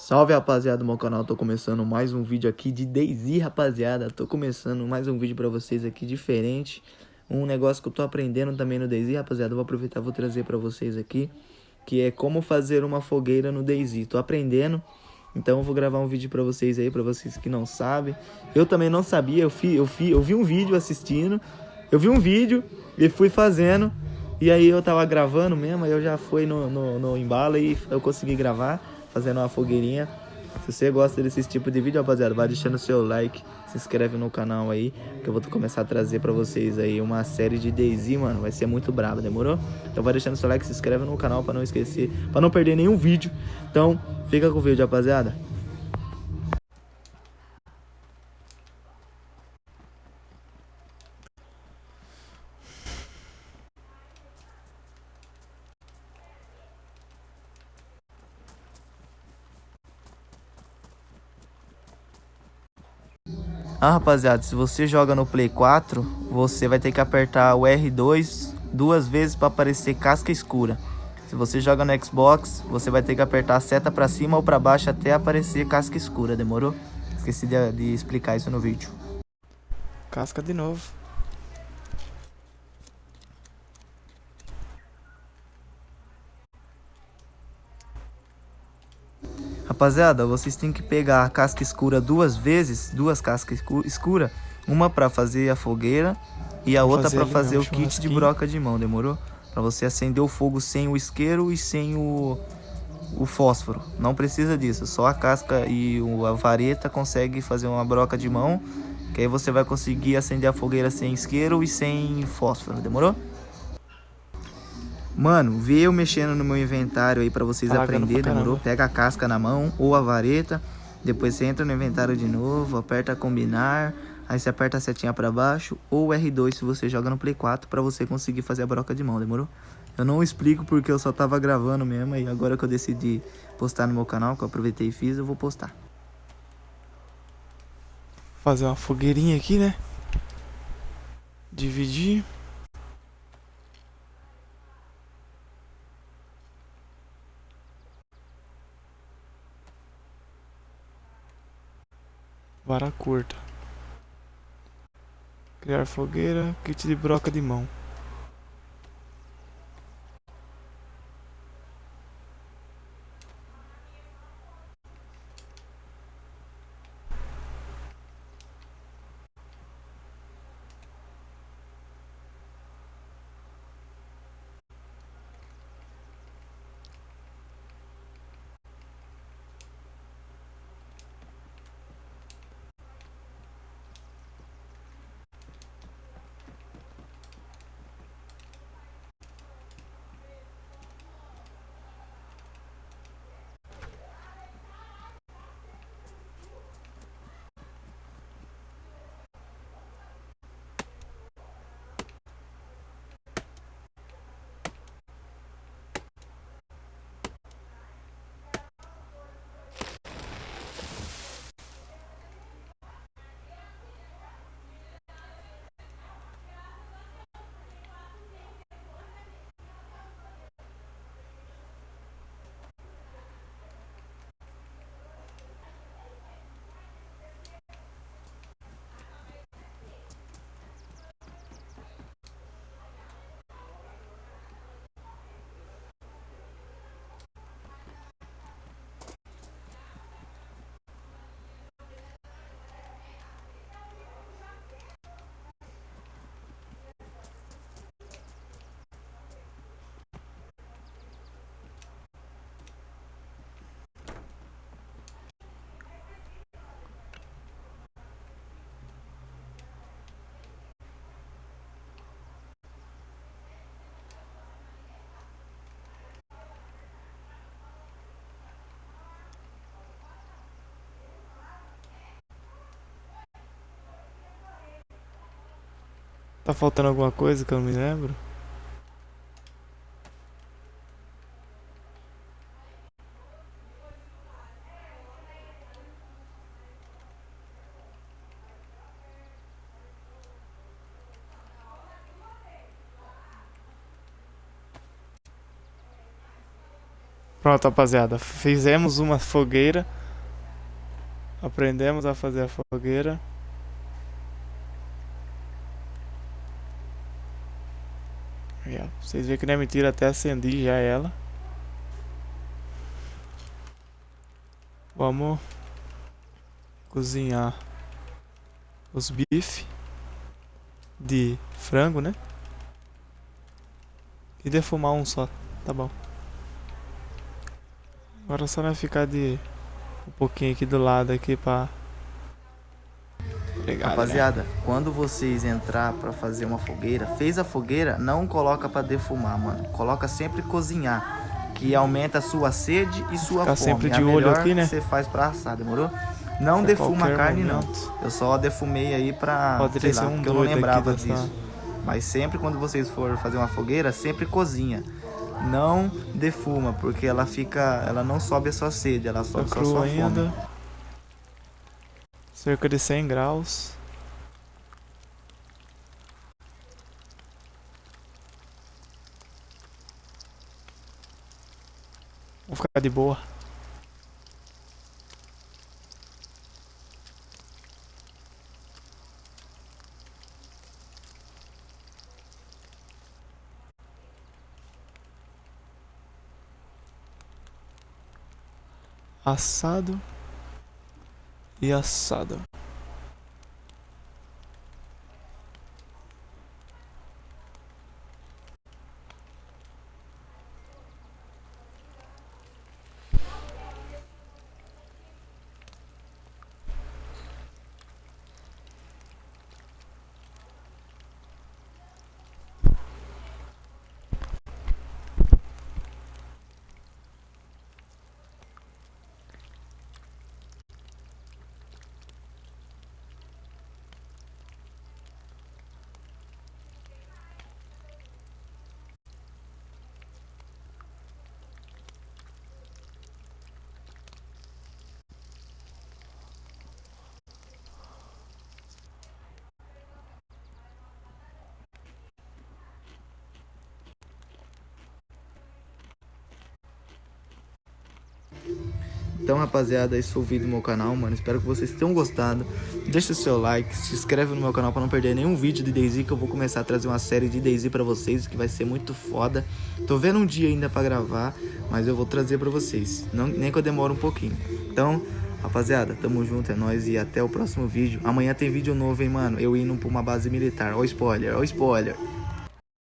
Salve, rapaziada do meu canal, tô começando mais um vídeo aqui de DayZ, rapaziada. Tô começando mais um vídeo pra vocês aqui diferente. Um negócio que eu tô aprendendo também no DayZ, rapaziada. Vou aproveitar e vou trazer pra vocês aqui, que é como fazer uma fogueira no DayZ. Tô aprendendo, então eu vou gravar um vídeo pra vocês aí, pra vocês que não sabem. Eu também não sabia, eu vi um vídeo assistindo, eu vi um vídeo e fui fazendo. E aí eu tava gravando mesmo, aí eu já fui no embalo e eu consegui gravar, fazendo uma fogueirinha. Se você gosta desse tipo de vídeo, rapaziada, vai deixando o seu like, se inscreve no canal aí, que eu vou começar a trazer pra vocês aí uma série de DayZ, mano, vai ser muito braba, demorou? Então vai deixando o seu like, se inscreve no canal pra não esquecer, pra não perder nenhum vídeo. Então, fica com o vídeo, rapaziada. Rapaziada, se você joga no Play 4, você vai ter que apertar o R2 duas vezes para aparecer casca escura. Se você joga no Xbox, você vai ter que apertar a seta para cima ou para baixo até aparecer casca escura, demorou? Esqueci de explicar isso no vídeo. Casca de novo. Rapaziada, vocês têm que pegar a casca escura duas vezes, duas cascas escuras, uma para fazer a fogueira e a outra para fazer o kit de broca de mão, demorou? Para você acender o fogo sem o isqueiro e sem o fósforo. Não precisa disso, só a casca e a vareta consegue fazer uma broca de mão, que aí você vai conseguir acender a fogueira sem isqueiro e sem fósforo, demorou? Mano, vê eu mexendo no meu inventário aí pra vocês aprenderem, demorou? Pega a casca na mão ou a vareta, depois você entra no inventário de novo, aperta combinar, aí você aperta a setinha pra baixo ou R2 se você joga no Play 4 pra você conseguir fazer a broca de mão, demorou? Eu não explico porque eu só tava gravando mesmo e agora que eu decidi postar no meu canal, que eu aproveitei e fiz, eu vou postar. Fazer uma fogueirinha aqui, né? Dividir. Vara curta. Criar fogueira, kit de broca de mão. Tá faltando alguma coisa que eu não me lembro? Pronto, rapaziada. Fizemos uma fogueira. Aprendemos a fazer a fogueira. Aí, ó, vocês veem que não é mentira, até acendi já ela. Vamos cozinhar os bifes de frango, né? E defumar um só, tá bom. Agora só vai ficar de um pouquinho aqui do lado aqui pra... Obrigado, Rapaziada, né? quando vocês entrar pra fazer uma fogueira, fez a fogueira, não coloca pra defumar, mano. Coloca sempre cozinhar, que aumenta a sua sede e sua Ficar fome. sempre É a de olho melhor aqui, né? que você faz pra assar, demorou? Não Pra defuma a qualquer carne, não. momento. Eu só defumei aí pra, Poderia sei ser lá, um porque eu não doido aqui lembrava dessa... disso. Mas sempre quando vocês forem fazer uma fogueira, sempre cozinha. Não defuma, porque ela fica, ela não sobe a sua sede, ela Tá sobe só a cru sua ainda. fome. Cerca de 100 graus. Vou ficar de boa. Assado e assado. Então, rapaziada, esse foi o vídeo do meu canal, mano. Espero que vocês tenham gostado. Deixa o seu like, se inscreve no meu canal pra não perder nenhum vídeo de DayZ, que eu vou começar a trazer uma série de DayZ pra vocês, que vai ser muito foda. Tô vendo um dia ainda pra gravar, mas eu vou trazer pra vocês. Não, nem que eu demore um pouquinho. Então, rapaziada, tamo junto, é nóis e até o próximo vídeo. Amanhã tem vídeo novo, hein, mano. Eu indo pra uma base militar. Ó o spoiler, ó o spoiler.